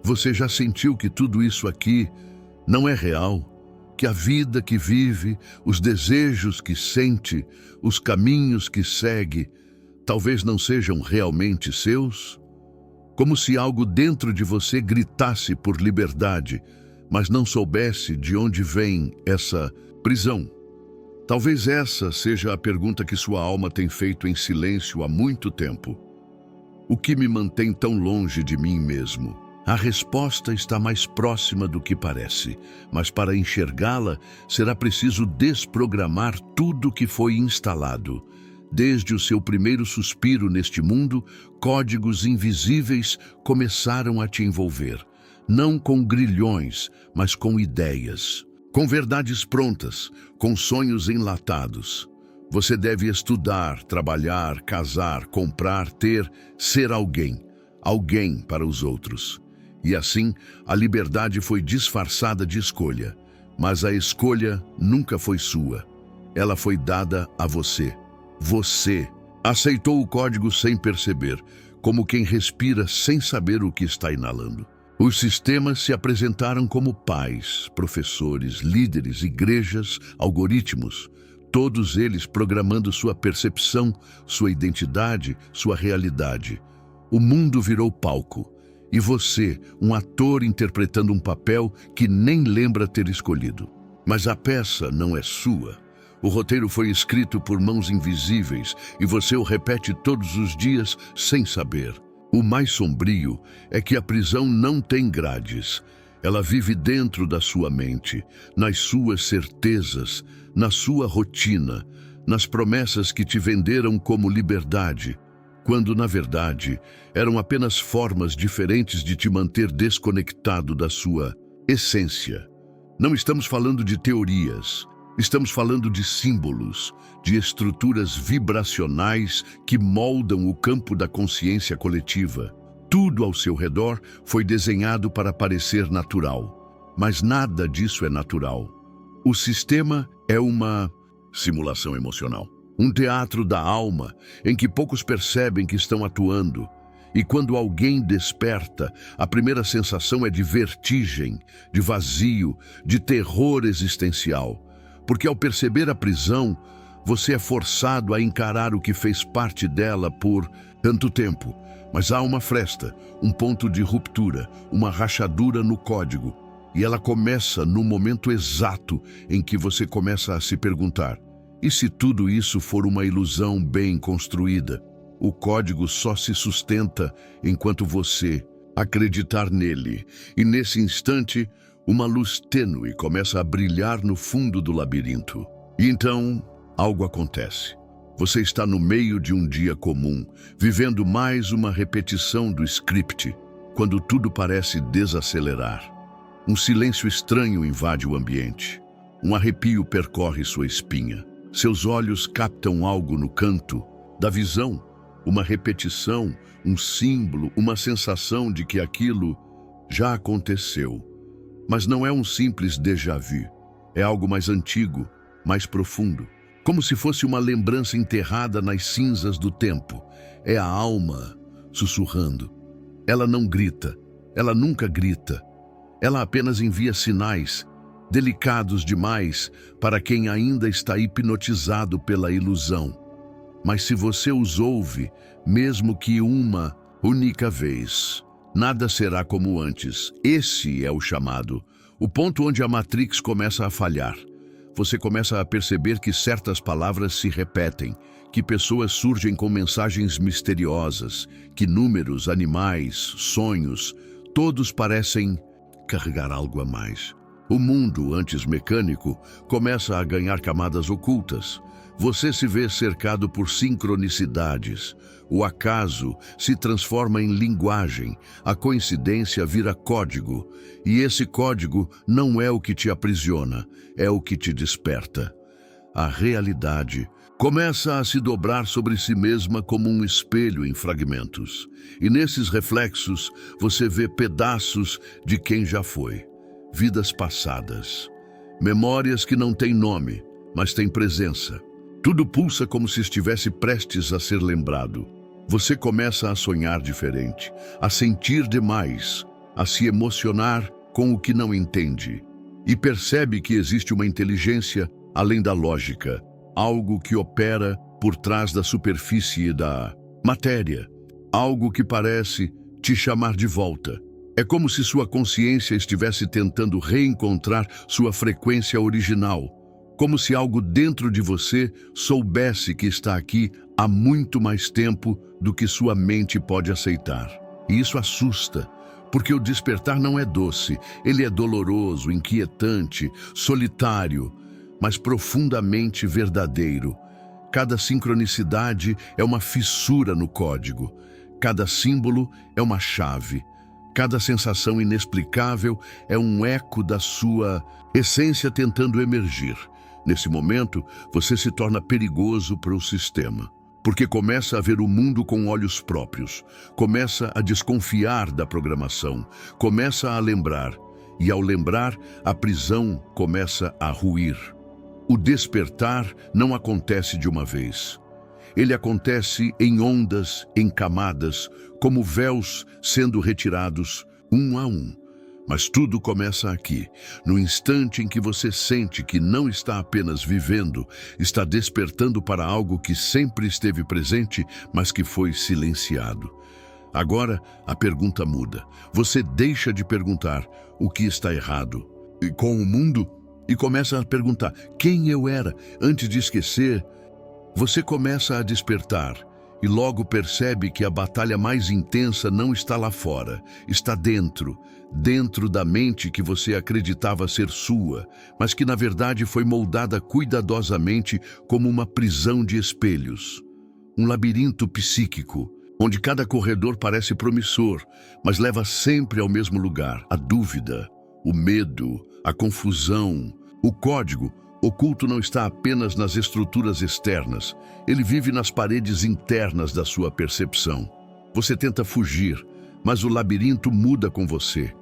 Você já sentiu que tudo isso aqui não é real? Que a vida que vive, os desejos que sente, os caminhos que segue, talvez não sejam realmente seus? Como se algo dentro de você gritasse por liberdade, mas não soubesse de onde vem essa prisão. Talvez essa seja a pergunta que sua alma tem feito em silêncio há muito tempo. O que me mantém tão longe de mim mesmo? A resposta está mais próxima do que parece, mas para enxergá-la será preciso desprogramar tudo que foi instalado. Desde o seu primeiro suspiro neste mundo, códigos invisíveis começaram a te envolver, não com grilhões, mas com ideias, com verdades prontas, com sonhos enlatados. Você deve estudar, trabalhar, casar, comprar, ter, ser alguém, alguém para os outros. E assim, a liberdade foi disfarçada de escolha, mas a escolha nunca foi sua. Ela foi dada a você. Você aceitou o código sem perceber, como quem respira sem saber o que está inalando. Os sistemas se apresentaram como pais, professores, líderes, igrejas, algoritmos, todos eles programando sua percepção, sua identidade, sua realidade. O mundo virou palco. E você, um ator interpretando um papel que nem lembra ter escolhido. Mas a peça não é sua. O roteiro foi escrito por mãos invisíveis e você o repete todos os dias sem saber. O mais sombrio é que a prisão não tem grades. Ela vive dentro da sua mente, nas suas certezas, na sua rotina, nas promessas que te venderam como liberdade, quando, na verdade, eram apenas formas diferentes de te manter desconectado da sua essência. Não estamos falando de teorias, estamos falando de símbolos, de estruturas vibracionais que moldam o campo da consciência coletiva. Tudo ao seu redor foi desenhado para parecer natural, mas nada disso é natural. O sistema é uma simulação emocional. Um teatro da alma em que poucos percebem que estão atuando. E quando alguém desperta, a primeira sensação é de vertigem, de vazio, de terror existencial. Porque ao perceber a prisão, você é forçado a encarar o que fez parte dela por tanto tempo. Mas há uma fresta, um ponto de ruptura, uma rachadura no código. E ela começa no momento exato em que você começa a se perguntar: e se tudo isso for uma ilusão bem construída? O código só se sustenta enquanto você acreditar nele. E nesse instante, uma luz tênue começa a brilhar no fundo do labirinto. E então, algo acontece. Você está no meio de um dia comum, vivendo mais uma repetição do script, quando tudo parece desacelerar. Um silêncio estranho invade o ambiente. Um arrepio percorre sua espinha. Seus olhos captam algo no canto da visão, uma repetição, um símbolo, uma sensação de que aquilo já aconteceu. Mas não é um simples déjà vu, é algo mais antigo, mais profundo, como se fosse uma lembrança enterrada nas cinzas do tempo. É a alma sussurrando. Ela não grita, ela nunca grita, ela apenas envia sinais, delicados demais para quem ainda está hipnotizado pela ilusão. Mas se você os ouve, mesmo que uma única vez, nada será como antes. Esse é o chamado, o ponto onde a Matrix começa a falhar. Você começa a perceber que certas palavras se repetem, que pessoas surgem com mensagens misteriosas, que números, animais, sonhos, todos parecem carregar algo a mais. O mundo, antes mecânico, começa a ganhar camadas ocultas. Você se vê cercado por sincronicidades. O acaso se transforma em linguagem. A coincidência vira código. E esse código não é o que te aprisiona, é o que te desperta. A realidade começa a se dobrar sobre si mesma como um espelho em fragmentos. E nesses reflexos, você vê pedaços de quem já foi. Vidas passadas, memórias que não têm nome, mas têm presença. Tudo pulsa como se estivesse prestes a ser lembrado. Você começa a sonhar diferente, a sentir demais. a se emocionar com o que não entende. E percebe que existe uma inteligência além da lógica, algo que opera por trás da superfície da matéria, algo que parece te chamar de volta. É como se sua consciência estivesse tentando reencontrar sua frequência original, como se algo dentro de você soubesse que está aqui há muito mais tempo do que sua mente pode aceitar. E isso assusta, porque o despertar não é doce, ele é doloroso, inquietante, solitário, mas profundamente verdadeiro. Cada sincronicidade é uma fissura no código, cada símbolo é uma chave, cada sensação inexplicável é um eco da sua essência tentando emergir. Nesse momento, você se torna perigoso para o sistema, porque começa a ver o mundo com olhos próprios, começa a desconfiar da programação, começa a lembrar, e ao lembrar, a prisão começa a ruir. O despertar não acontece de uma vez. Ele acontece em ondas, em camadas, como véus sendo retirados um a um. Mas tudo começa aqui, no instante em que você sente que não está apenas vivendo, está despertando para algo que sempre esteve presente, mas que foi silenciado. Agora, a pergunta muda. Você deixa de perguntar o que está errado com o mundo e começa a perguntar quem eu era antes de esquecer. Você começa a despertar e logo percebe que a batalha mais intensa não está lá fora, está dentro da mente que você acreditava ser sua, mas que na verdade foi moldada cuidadosamente como uma prisão de espelhos. Um labirinto psíquico, onde cada corredor parece promissor, mas leva sempre ao mesmo lugar: a dúvida, o medo, a confusão. O código oculto não está apenas nas estruturas externas, ele vive nas paredes internas da sua percepção. Você tenta fugir, mas o labirinto muda com você.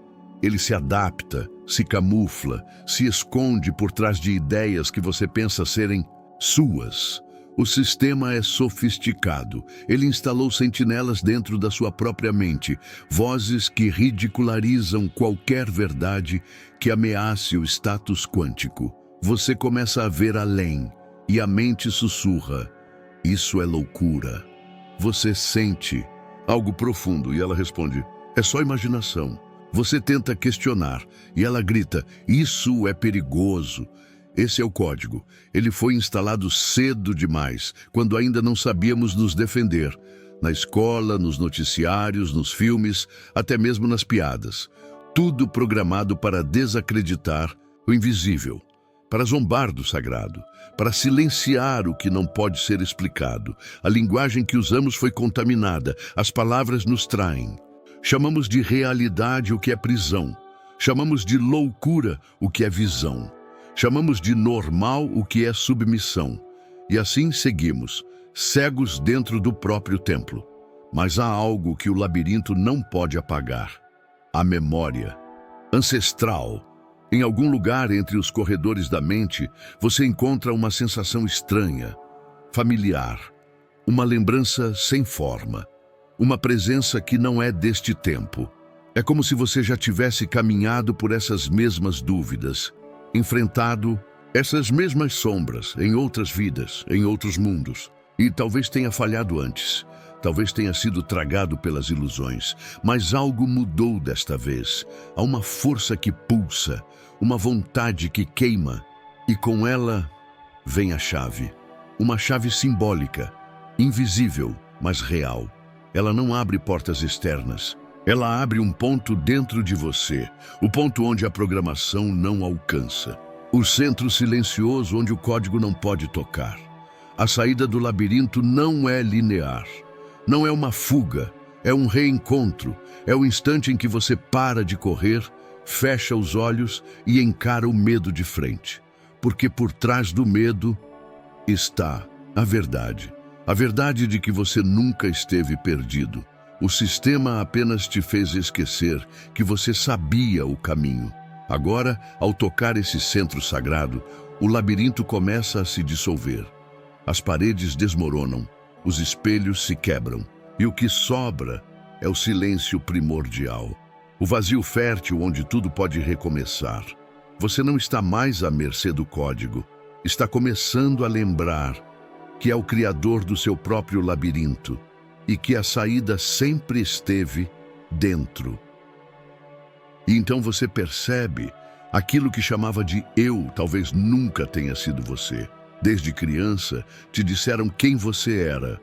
Ele se adapta, se camufla, se esconde por trás de ideias que você pensa serem suas. O sistema é sofisticado. Ele instalou sentinelas dentro da sua própria mente, vozes que ridicularizam qualquer verdade que ameace o status quântico. Você começa a ver além, e a mente sussurra: isso é loucura. Você sente algo profundo e ela responde: é só imaginação. Você tenta questionar e ela grita: isso é perigoso. Esse é o código. Ele foi instalado cedo demais, quando ainda não sabíamos nos defender. Na escola, nos noticiários, nos filmes, até mesmo nas piadas. Tudo programado para desacreditar o invisível, para zombar do sagrado, para silenciar o que não pode ser explicado. A linguagem que usamos foi contaminada, as palavras nos traem. Chamamos de realidade o que é prisão. Chamamos de loucura o que é visão. Chamamos de normal o que é submissão. E assim seguimos, cegos dentro do próprio templo. Mas há algo que o labirinto não pode apagar: a memória ancestral. Em algum lugar entre os corredores da mente, você encontra uma sensação estranha, familiar, uma lembrança sem forma, uma presença que não é deste tempo. É como se você já tivesse caminhado por essas mesmas dúvidas, enfrentado essas mesmas sombras em outras vidas, em outros mundos, e talvez tenha falhado antes, talvez tenha sido tragado pelas ilusões, mas algo mudou desta vez. Há uma força que pulsa, uma vontade que queima, e com ela vem a chave. Uma chave simbólica, invisível, mas real. Ela não abre portas externas. Ela abre um ponto dentro de você, o ponto onde a programação não alcança. O centro silencioso onde o código não pode tocar. A saída do labirinto não é linear. Não é uma fuga, é um reencontro. É o instante em que você para de correr, fecha os olhos e encara o medo de frente. Porque por trás do medo está a verdade. A verdade de que você nunca esteve perdido. O sistema apenas te fez esquecer que você sabia o caminho. Agora, ao tocar esse centro sagrado, o labirinto começa a se dissolver. As paredes desmoronam, os espelhos se quebram, e o que sobra é o silêncio primordial. o vazio fértil onde tudo pode recomeçar. Você não está mais à mercê do código, está começando a lembrar que é o criador do seu próprio labirinto e que a saída sempre esteve dentro. E então você percebe aquilo que chamava de eu, talvez nunca tenha sido você. Desde criança, te disseram quem você era,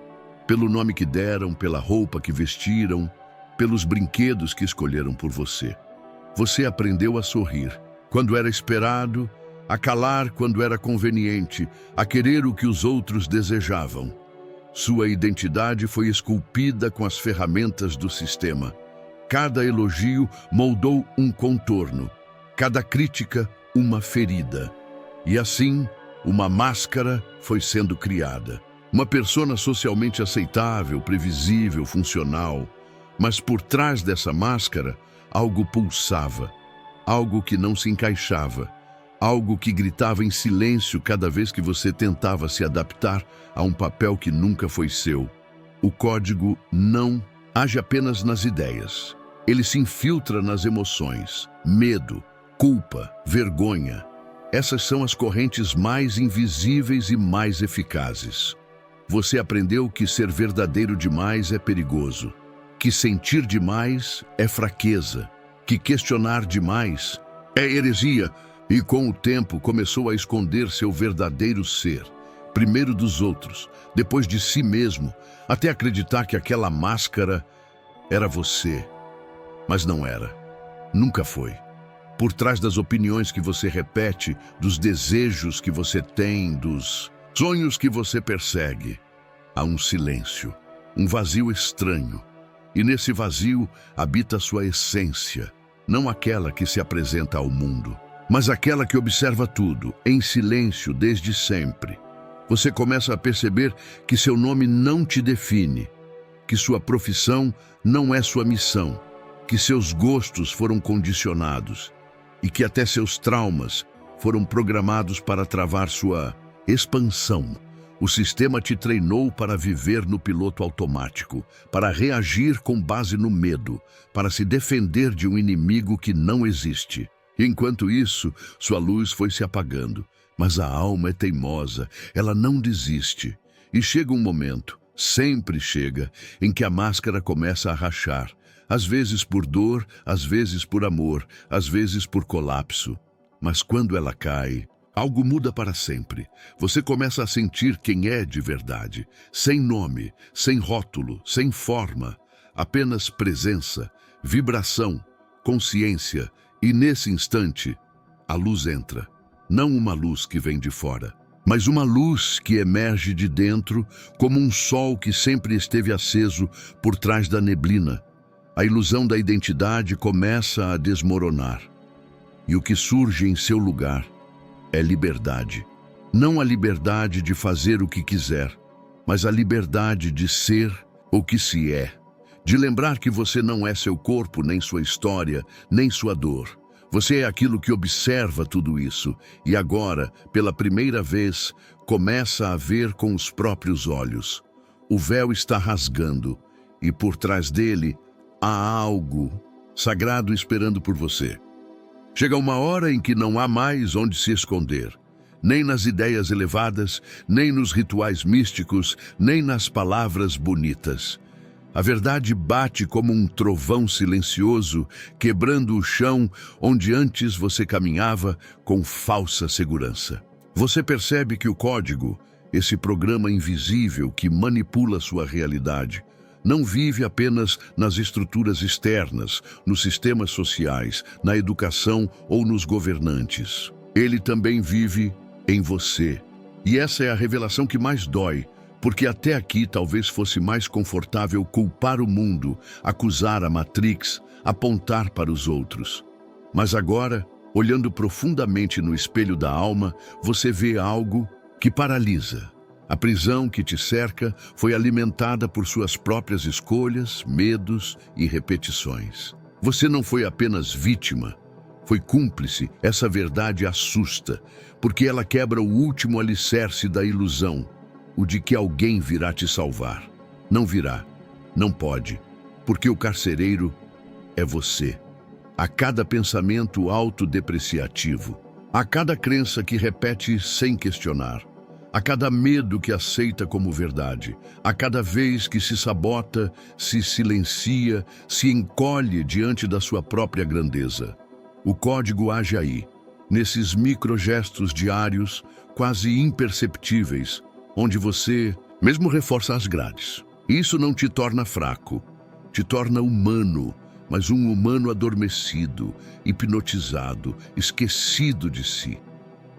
pelo nome que deram, pela roupa que vestiram, pelos brinquedos que escolheram por você. Você aprendeu a sorrir quando era esperado, a calar quando era conveniente, a querer o que os outros desejavam. Sua identidade foi esculpida com as ferramentas do sistema. Cada elogio moldou um contorno, cada crítica uma ferida. E assim, uma máscara foi sendo criada. Uma persona socialmente aceitável, previsível, funcional. Mas por trás dessa máscara, algo pulsava, algo que não se encaixava, algo que gritava em silêncio cada vez que você tentava se adaptar a um papel que nunca foi seu. O código não age apenas nas ideias. Ele se infiltra nas emoções, medo, culpa, vergonha. Essas são as correntes mais invisíveis e mais eficazes. Você aprendeu que ser verdadeiro demais é perigoso, que sentir demais é fraqueza, que questionar demais é heresia, e com o tempo começou a esconder seu verdadeiro ser, primeiro dos outros, depois de si mesmo, até acreditar que aquela máscara era você. Mas não era. Nunca foi. Por trás das opiniões que você repete, dos desejos que você tem, dos sonhos que você persegue, há um silêncio, um vazio estranho. E nesse vazio habita sua essência, não aquela que se apresenta ao mundo, mas aquela que observa tudo, em silêncio desde sempre. Você começa a perceber que seu nome não te define, que sua profissão não é sua missão, que seus gostos foram condicionados e que até seus traumas foram programados para travar sua expansão. O sistema te treinou para viver no piloto automático, para reagir com base no medo, para se defender de um inimigo que não existe. Enquanto isso, sua luz foi se apagando, mas a alma é teimosa, ela não desiste. E chega um momento, sempre chega, em que a máscara começa a rachar, às vezes por dor, às vezes por amor, às vezes por colapso. Mas quando ela cai, algo muda para sempre. Você começa a sentir quem é de verdade, sem nome, sem rótulo, sem forma, apenas presença, vibração, consciência, e nesse instante, a luz entra. Não uma luz que vem de fora, mas uma luz que emerge de dentro como um sol que sempre esteve aceso por trás da neblina. A ilusão da identidade começa a desmoronar. E o que surge em seu lugar é liberdade. Não a liberdade de fazer o que quiser, mas a liberdade de ser o que se é. De lembrar que você não é seu corpo, nem sua história, nem sua dor. Você é aquilo que observa tudo isso e agora, pela primeira vez, começa a ver com os próprios olhos. O véu está rasgando e por trás dele há algo sagrado esperando por você. Chega uma hora em que não há mais onde se esconder, nem nas ideias elevadas, nem nos rituais místicos, nem nas palavras bonitas. A verdade bate como um trovão silencioso, quebrando o chão onde antes você caminhava com falsa segurança. Você percebe que o código, esse programa invisível que manipula sua realidade, não vive apenas nas estruturas externas, nos sistemas sociais, na educação ou nos governantes. Ele também vive em você. E essa é a revelação que mais dói, porque até aqui talvez fosse mais confortável culpar o mundo, acusar a Matrix, apontar para os outros. Mas agora, olhando profundamente no espelho da alma, você vê algo que paralisa. A prisão que te cerca foi alimentada por suas próprias escolhas, medos e repetições. Você não foi apenas vítima, foi cúmplice. Essa verdade assusta, porque ela quebra o último alicerce da ilusão, o de que alguém virá te salvar. Não virá, não pode, porque o carcereiro é você. a cada pensamento autodepreciativo, a cada crença que repete sem questionar, a cada medo que aceita como verdade, a cada vez que se sabota, se silencia, se encolhe diante da sua própria grandeza. O código age aí, nesses microgestos diários, quase imperceptíveis, onde você mesmo reforça as grades. Isso não te torna fraco, te torna humano, mas um humano adormecido, hipnotizado, esquecido de si.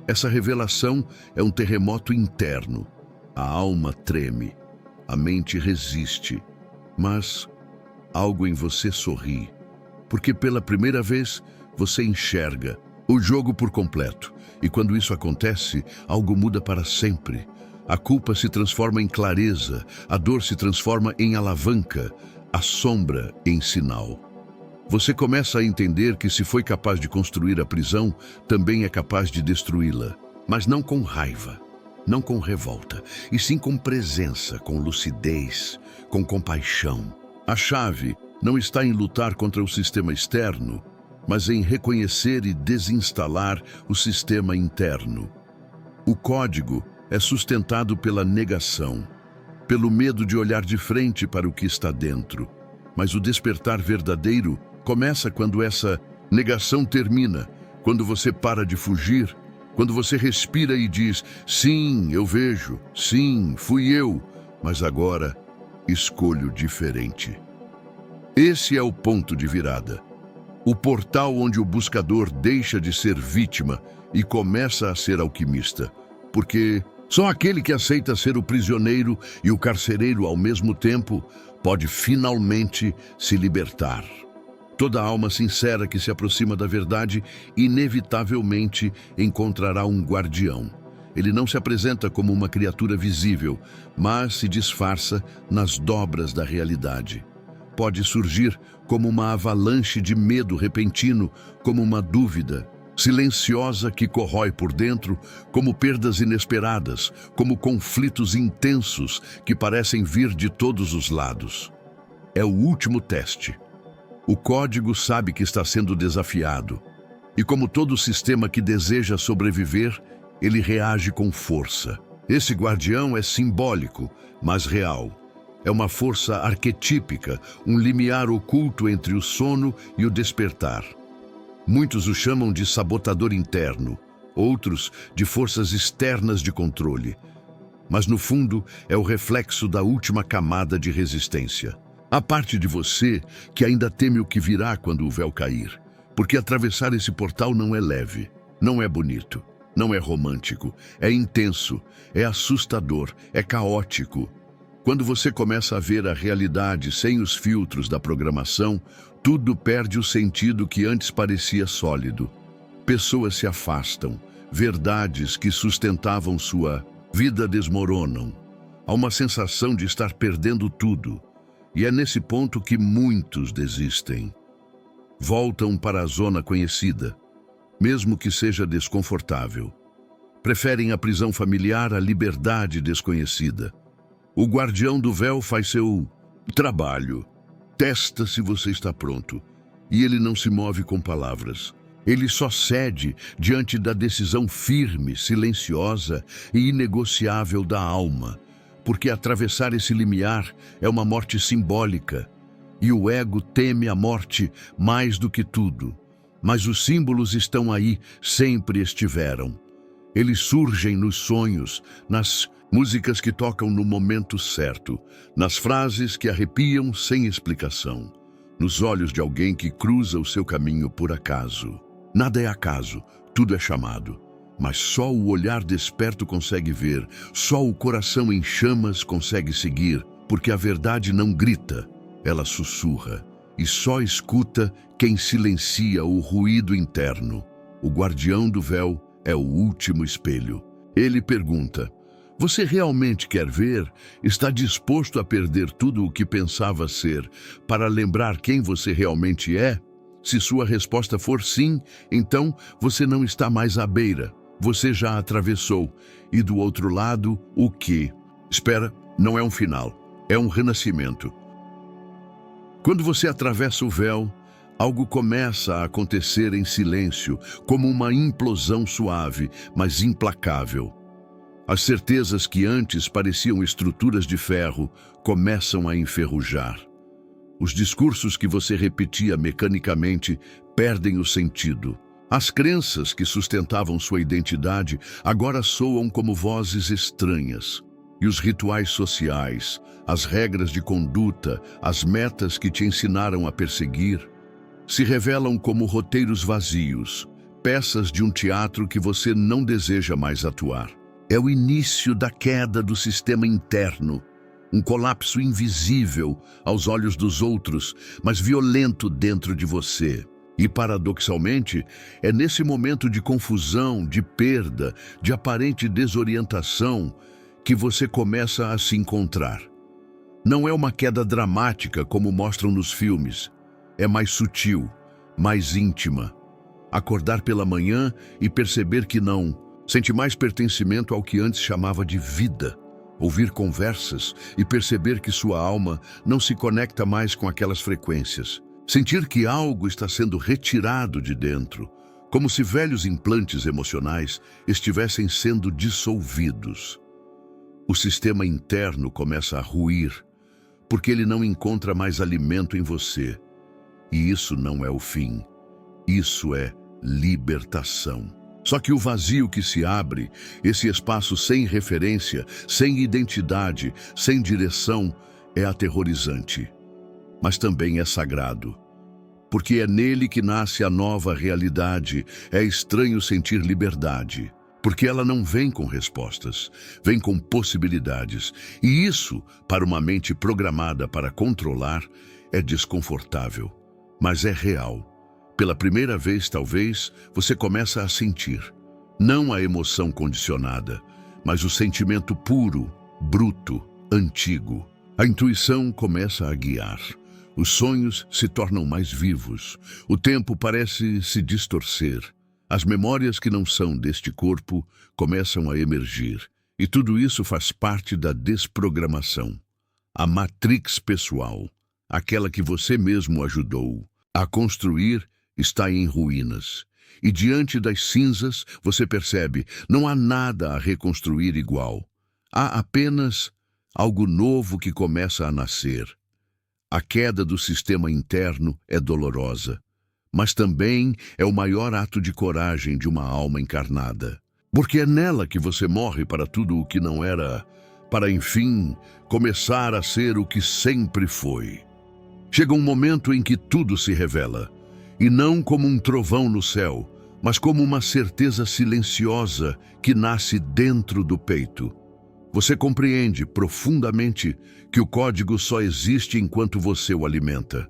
Essa revelação é um terremoto interno. A alma treme, a mente resiste, mas algo em você sorri, porque pela primeira vez você enxerga o jogo por completo. E quando isso acontece, algo muda para sempre. A culpa se transforma em clareza, a dor se transforma em alavanca, a sombra em sinal. Você começa a entender que se foi capaz de construir a prisão, também é capaz de destruí-la. Mas não com raiva, não com revolta, e sim com presença, com lucidez, com compaixão. A chave não está em lutar contra o sistema externo, mas em reconhecer e desinstalar o sistema interno. O código é sustentado pela negação, pelo medo de olhar de frente para o que está dentro. Mas o despertar verdadeiro começa quando essa negação termina, quando você para de fugir, quando você respira e diz: sim, eu vejo, sim, fui eu, mas agora escolho diferente. Esse é o ponto de virada. O portal onde o buscador deixa de ser vítima e começa a ser alquimista. Porque só aquele que aceita ser o prisioneiro e o carcereiro ao mesmo tempo pode finalmente se libertar. Toda alma sincera que se aproxima da verdade inevitavelmente encontrará um guardião. Ele não se apresenta como uma criatura visível, mas se disfarça nas dobras da realidade. Pode surgir como uma avalanche de medo repentino, como uma dúvida silenciosa que corrói por dentro, como perdas inesperadas, como conflitos intensos que parecem vir de todos os lados. É o último teste. O código sabe que está sendo desafiado, e como todo sistema que deseja sobreviver, ele reage com força. Esse guardião é simbólico, mas real. É uma força arquetípica, um limiar oculto entre o sono e o despertar. Muitos o chamam de sabotador interno, outros de forças externas de controle. Mas no fundo é o reflexo da última camada de resistência. A parte de você que ainda teme o que virá quando o véu cair, porque atravessar esse portal não é leve, não é bonito, não é romântico, é intenso, é assustador, é caótico. Quando você começa a ver a realidade sem os filtros da programação, tudo perde o sentido que antes parecia sólido. Pessoas se afastam, verdades que sustentavam sua vida desmoronam. Há uma sensação de estar perdendo tudo. E é nesse ponto que muitos desistem. Voltam para a zona conhecida, mesmo que seja desconfortável. Preferem a prisão familiar à liberdade desconhecida. O guardião do véu faz seu trabalho. Testa se você está pronto. E ele não se move com palavras. Ele só cede diante da decisão firme, silenciosa e inegociável da alma. Porque atravessar esse limiar é uma morte simbólica, e o ego teme a morte mais do que tudo. Mas os símbolos estão aí, sempre estiveram. Eles surgem nos sonhos, nas músicas que tocam no momento certo, nas frases que arrepiam sem explicação, nos olhos de alguém que cruza o seu caminho por acaso. Nada é acaso, tudo é chamado. Mas só o olhar desperto consegue ver, só o coração em chamas consegue seguir, porque a verdade não grita, ela sussurra, e só escuta quem silencia o ruído interno. O guardião do véu é o último espelho. Ele pergunta: você realmente quer ver? Está disposto a perder tudo o que pensava ser para lembrar quem você realmente é? Se sua resposta for sim, então você não está mais à beira. Você já atravessou. E do outro lado, o que? Espera, não é um final, é um renascimento. Quando você atravessa o véu, Algo começa a acontecer em silêncio, como uma implosão suave, mas implacável. As certezas que antes pareciam estruturas de ferro começam a enferrujar. Os discursos que você repetia mecanicamente perdem o sentido. As crenças que sustentavam sua identidade agora soam como vozes estranhas. E os rituais sociais, as regras de conduta, as metas que te ensinaram a perseguir, se revelam como roteiros vazios, peças de um teatro que você não deseja mais atuar. É o início da queda do sistema interno, um colapso invisível aos olhos dos outros, mas violento dentro de você. E, paradoxalmente, é nesse momento de confusão, de perda, de aparente desorientação, que você começa a se encontrar. Não é uma queda dramática como mostram nos filmes. É mais sutil, mais íntima. Acordar pela manhã e perceber que não. Sente mais pertencimento ao que antes chamava de vida. Ouvir conversas e perceber que sua alma não se conecta mais com aquelas frequências. Sentir que algo está sendo retirado de dentro, como se velhos implantes emocionais estivessem sendo dissolvidos. O sistema interno começa a ruir, porque ele não encontra mais alimento em você. E isso não é o fim. Isso é libertação. Só que o vazio que se abre, esse espaço sem referência, sem identidade, sem direção, é aterrorizante. Mas também é sagrado. Porque é nele que nasce a nova realidade. É estranho sentir liberdade. Porque ela não vem com respostas, vem com possibilidades. E isso, para uma mente programada para controlar, é desconfortável. Mas é real. Pela primeira vez, talvez, você começa a sentir. Não a emoção condicionada, mas o sentimento puro, bruto, antigo. A intuição começa a guiar. Os sonhos se tornam mais vivos. O tempo parece se distorcer. As memórias que não são deste corpo começam a emergir. E tudo isso faz parte da desprogramação. A matrix pessoal, aquela que você mesmo ajudou a construir, está em ruínas. E diante das cinzas, você percebe, não há nada a reconstruir igual. Há apenas algo novo que começa a nascer. A queda do sistema interno é dolorosa, mas também é o maior ato de coragem de uma alma encarnada. Porque é nela que você morre para tudo o que não era, para enfim começar a ser o que sempre foi. Chega um momento em que tudo se revela, e não como um trovão no céu, mas como uma certeza silenciosa que nasce dentro do peito. Você compreende profundamente que o código só existe enquanto você o alimenta.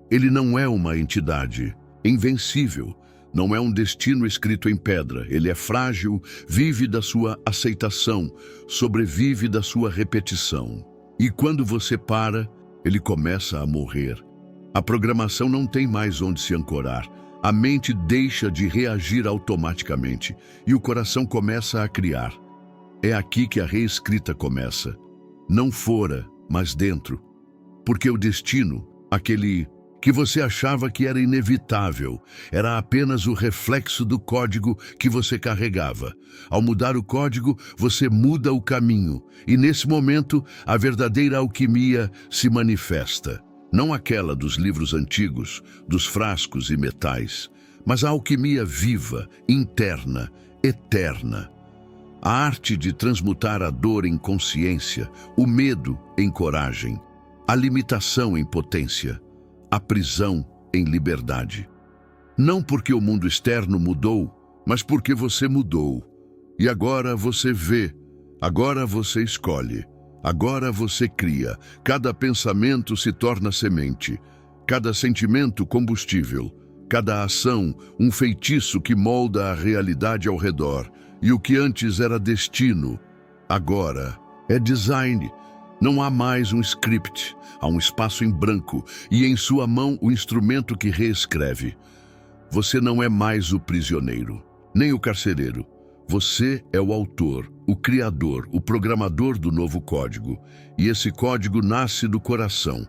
Ele não é uma entidade invencível, não é um destino escrito em pedra. Ele é frágil, vive da sua aceitação, sobrevive da sua repetição. E quando você para, ele começa a morrer. A programação não tem mais onde se ancorar. A mente deixa de reagir automaticamente e o coração começa a criar. É aqui que a reescrita começa. Não fora, mas dentro. Porque o destino, aquele que você achava que era inevitável, era apenas o reflexo do código que você carregava. Ao mudar o código, você muda o caminho. E nesse momento, a verdadeira alquimia se manifesta. Não aquela dos livros antigos, dos frascos e metais, mas a alquimia viva, interna, eterna. A arte de transmutar a dor em consciência, o medo em coragem, a limitação em potência, a prisão em liberdade. Não porque o mundo externo mudou, mas porque você mudou. E agora você vê, agora você escolhe, agora você cria. Cada pensamento se torna semente, cada sentimento combustível, cada ação um feitiço que molda a realidade ao redor. E o que antes era destino, agora é design. Não há mais um script, há um espaço em branco e em sua mão o instrumento que reescreve. Você não é mais o prisioneiro, nem o carcereiro. Você é o autor, o criador, o programador do novo código. E esse código nasce do coração,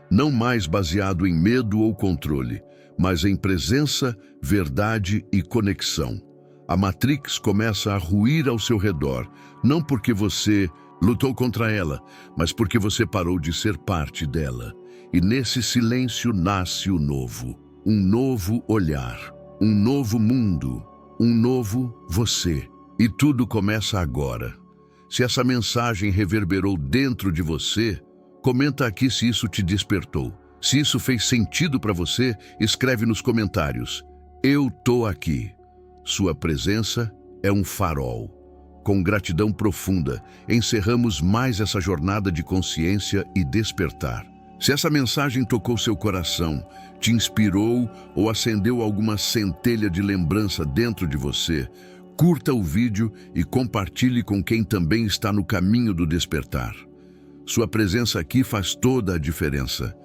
não mais baseado em medo ou controle, mas em presença, verdade e conexão. A Matrix começa a ruir ao seu redor, não porque você lutou contra ela, mas porque você parou de ser parte dela. E nesse silêncio nasce o novo. Um novo olhar, um novo mundo, um novo você. E tudo começa agora. Se essa mensagem reverberou dentro de você, comenta aqui se isso te despertou. Se isso fez sentido para você, escreve nos comentários. Eu tô aqui. Sua presença é um farol. Com gratidão profunda, encerramos mais essa jornada de consciência e despertar. Se essa mensagem tocou seu coração, te inspirou ou acendeu alguma centelha de lembrança dentro de você, curta o vídeo e compartilhe com quem também está no caminho do despertar. Sua presença aqui faz toda a diferença.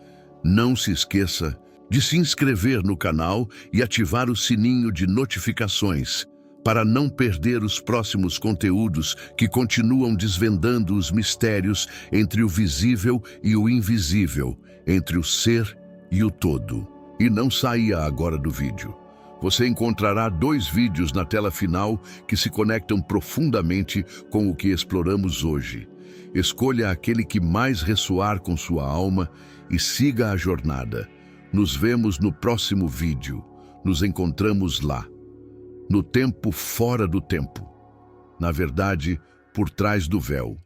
Não se esqueça de se inscrever no canal e ativar o sininho de notificações para não perder os próximos conteúdos que continuam desvendando os mistérios entre o visível e o invisível, entre o ser e o todo. E não saia agora do vídeo. Você encontrará 2 vídeos na tela final que se conectam profundamente com o que exploramos hoje. Escolha aquele que mais ressoar com sua alma e siga a jornada. Nos vemos no próximo vídeo. Nos encontramos lá. No tempo fora do tempo. Na verdade, por trás do véu.